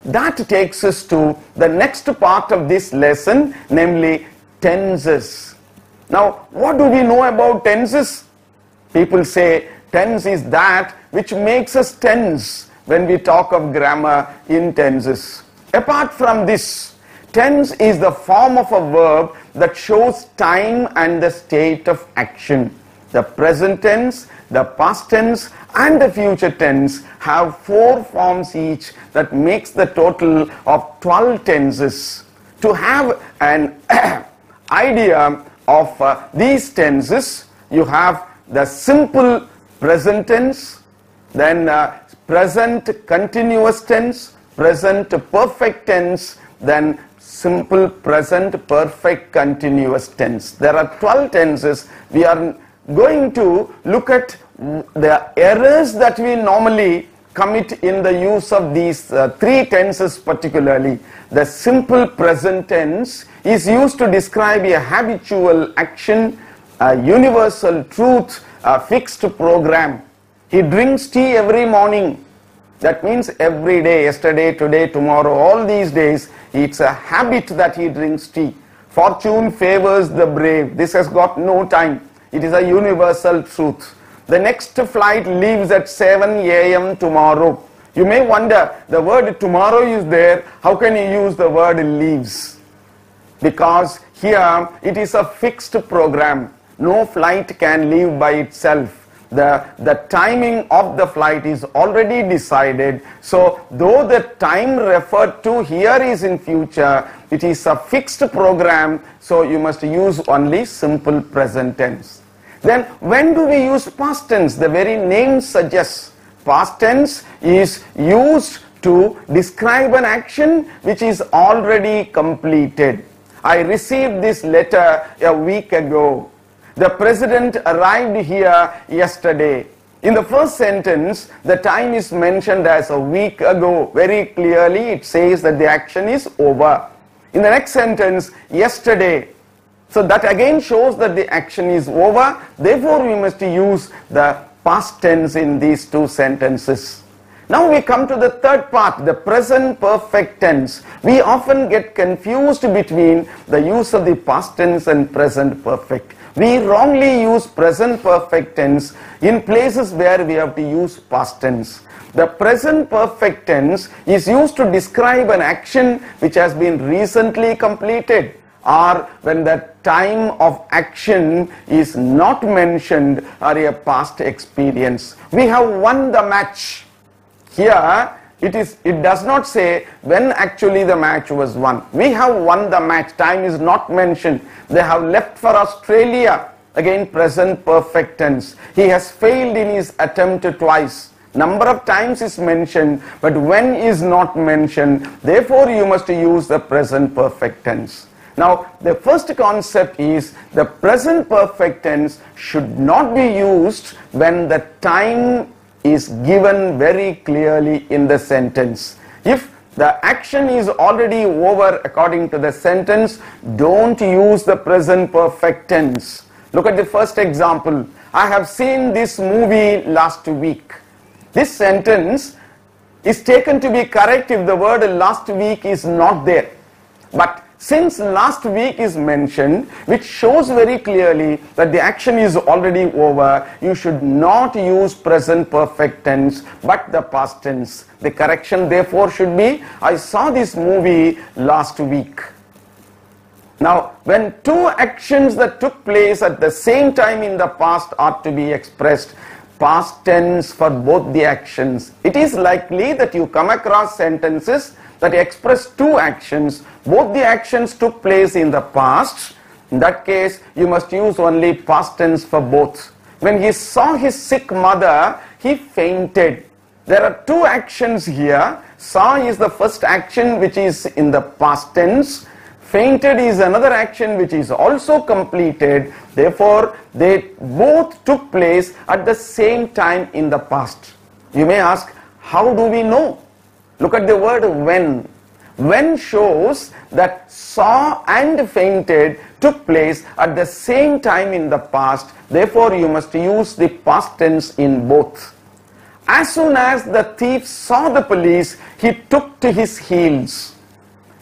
that takes us to the next part of this lesson, namely tenses. Now, what do we know about tenses? People say tense is that which makes us tense when we talk of grammar in tenses. Apart from this, tense is the form of a verb that shows time and the state of action. The present tense, the past tense and the future tense have 4 forms each, that makes the total of 12 tenses. To have an idea of these tenses, you have the simple present tense, then present continuous tense, present perfect tense, then simple present perfect continuous tense. There are 12 tenses. We are going to look at the errors that we normally commit in the use of these 3 tenses particularly. The simple present tense is used to describe a habitual action, a universal truth, a fixed program. He drinks tea every morning. That means every day, yesterday, today, tomorrow, all these days, it's a habit that he drinks tea. Fortune favors the brave. This has got no time. It is a universal truth. The next flight leaves at 7 a.m. tomorrow. You may wonder, the word tomorrow is there, how can you use the word leaves? Because here it is a fixed program. No flight can leave by itself. The timing of the flight is already decided. So though the time referred to here is in future, it is a fixed program, so you must use only simple present tense. Then when do we use past tense? The very name suggests past tense is used to describe an action which is already completed. I received this letter a week ago. The president arrived here yesterday. In the first sentence, the time is mentioned as a week ago. Very clearly it says that the action is over. In the next sentence, yesterday. So that again shows that the action is over. Therefore, we must use the past tense in these 2 sentences. Now we come to the third part, the present perfect tense. We often get confused between the use of the past tense and present perfect. We wrongly use present perfect tense in places where we have to use past tense. The present perfect tense is used to describe an action which has been recently completed, or when the time of action is not mentioned or a past experience. We have won the match. Here it does not say when actually the match was won. We have won the match. Time is not mentioned. They have left for Australia. Again present perfect tense. He has failed in his attempt twice. Number of times is mentioned, but when is not mentioned. Therefore you must use the present perfect tense. Now the first concept is the present perfect tense should not be used when the time is given very clearly in the sentence. If the action is already over according to the sentence, don't use the present perfect tense. Look at the first example. I have seen this movie last week. This sentence is taken to be correct if the word last week is not there. But since last week is mentioned, which shows very clearly that the action is already over, you should not use present perfect tense but the past tense. The correction therefore should be, I saw this movie last week. Now when 2 actions that took place at the same time in the past are to be expressed, past tense for both the actions, it is likely that you come across sentences that express 2 actions. Both the actions took place in the past. In that case, you must use only past tense for both. When he saw his sick mother, he fainted. There are 2 actions here. Saw is the first action which is in the past tense. Fainted is another action which is also completed. Therefore, they both took place at the same time in the past. You may ask, how do we know? Look at the word when. When shows that saw and fainted took place at the same time in the past. Therefore, you must use the past tense in both. As soon as the thief saw the police, he took to his heels.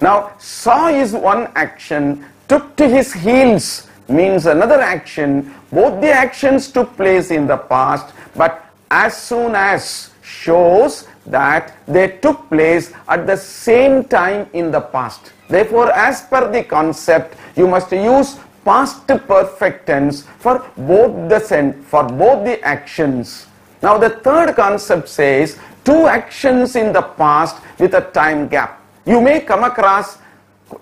Now, saw is one action, took to his heels means another action. Both the actions took place in the past, but as soon as shows that they took place at the same time in the past. Therefore, as per the concept, you must use past perfect tense for both the actions. Now, the third concept says two actions in the past with a time gap. You may come across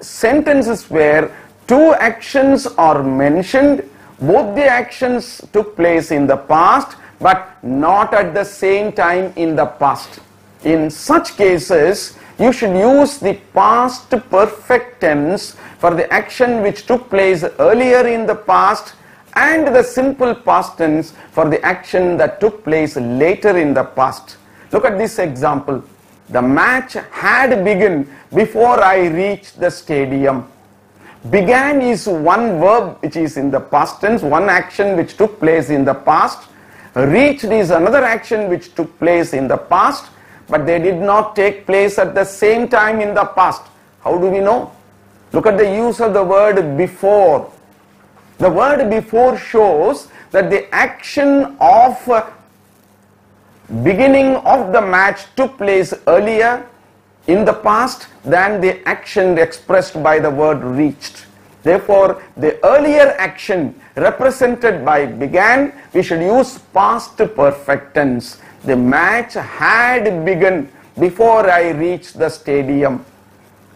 sentences where two actions are mentioned, both the actions took place in the past, but not at the same time in the past. In such cases, you should use the past perfect tense for the action which took place earlier in the past, and the simple past tense for the action that took place later in the past. Look at this example. The match had begun before I reached the stadium. Began is one verb which is in the past tense, one action which took place in the past. Reached is another action which took place in the past, but they did not take place at the same time in the past. How do we know? Look at the use of the word before. The word before shows that the action of beginning of the match took place earlier in the past than the action expressed by the word reached. Therefore, the earlier action represented by began, we should use past perfect tense. The match had begun before I reached the stadium.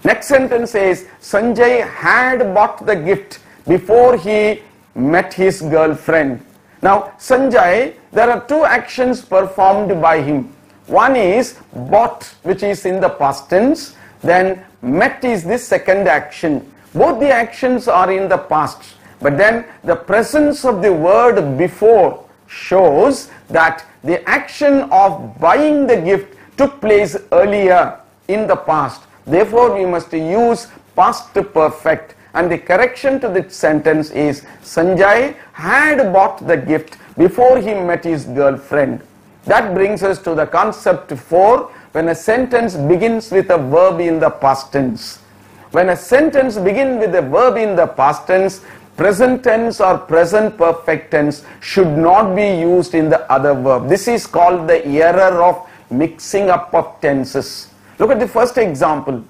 Next sentence says, Sanjay had bought the gift before he met his girlfriend. Now, Sanjay, there are two actions performed by him. One is bought, which is in the past tense. Then met is the second action. Both the actions are in the past. But then the presence of the word before shows that the action of buying the gift took place earlier in the past. Therefore, we must use past perfect. And the correction to this sentence is Sanjay had bought the gift before he met his girlfriend. That brings us to the concept 4, when a sentence begins with a verb in the past tense. When a sentence begins with a verb in the past tense, present tense or present perfect tense should not be used in the other verb. This is called the error of mixing up of tenses. Look at the first example.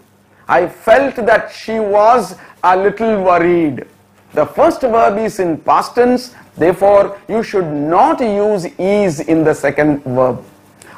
I felt that she was a little worried. The first verb is in past tense, therefore you should not use is in the second verb.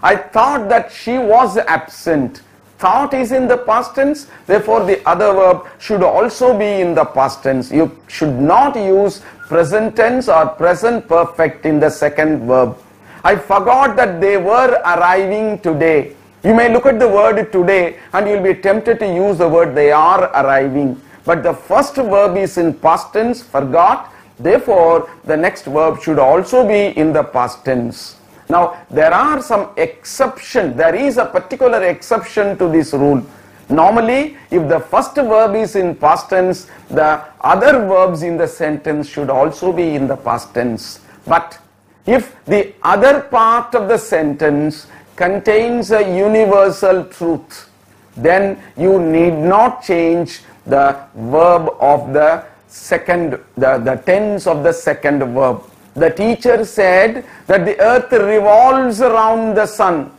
I thought that she was absent. Thought is in the past tense, therefore the other verb should also be in the past tense. You should not use present tense or present perfect in the second verb. I forgot that they were arriving today. You may look at the word today and you will be tempted to use the word they are arriving. But the first verb is in past tense, forgot. Therefore, the next verb should also be in the past tense. Now, there are some exceptions. There is a particular exception to this rule. Normally, if the first verb is in past tense, the other verbs in the sentence should also be in the past tense. But if the other part of the sentence contains a universal truth, then you need not change the verb of the second, the tense of the second verb. The teacher said that the earth revolves around the sun.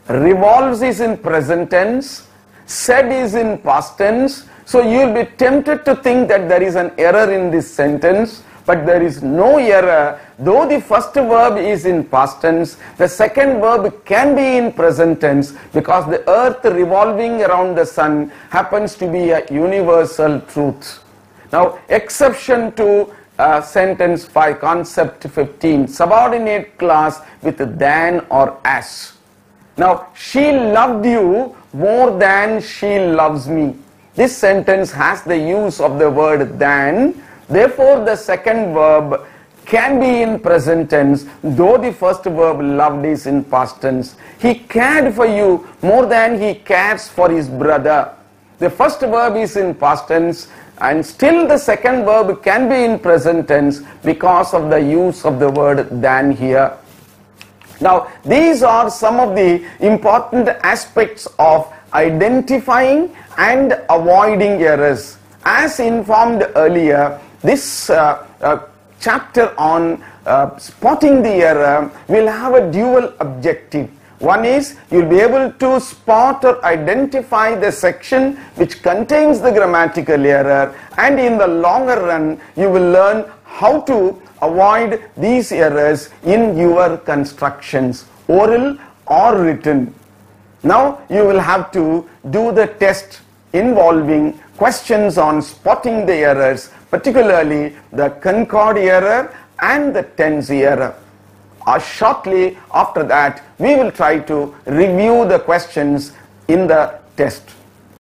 Revolves is in present tense, said is in past tense. So you will be tempted to think that there is an error in this sentence, but there is no error. Though the first verb is in past tense, the second verb can be in present tense because the earth revolving around the sun happens to be a universal truth. Now, exception to sentence 5, concept 15, subordinate clause with than or as. Now, she loved you more than she loves me. This sentence has the use of the word than. Therefore, the second verb can be in present tense, though the first verb loved is in past tense. He cared for you more than he cares for his brother. The first verb is in past tense, and still the second verb can be in present tense because of the use of the word than here. Now, these are some of the important aspects of identifying and avoiding errors. As informed earlier, this chapter on spotting the error will have a dual objective. One is, you'll be able to spot or identify the section which contains the grammatical error, and in the longer run you will learn how to avoid these errors in your constructions, oral or written. Now you will have to do the test involving questions on spotting the errors, particularly the concord error and the tense error. Shortly after that, we will try to review the questions in the test.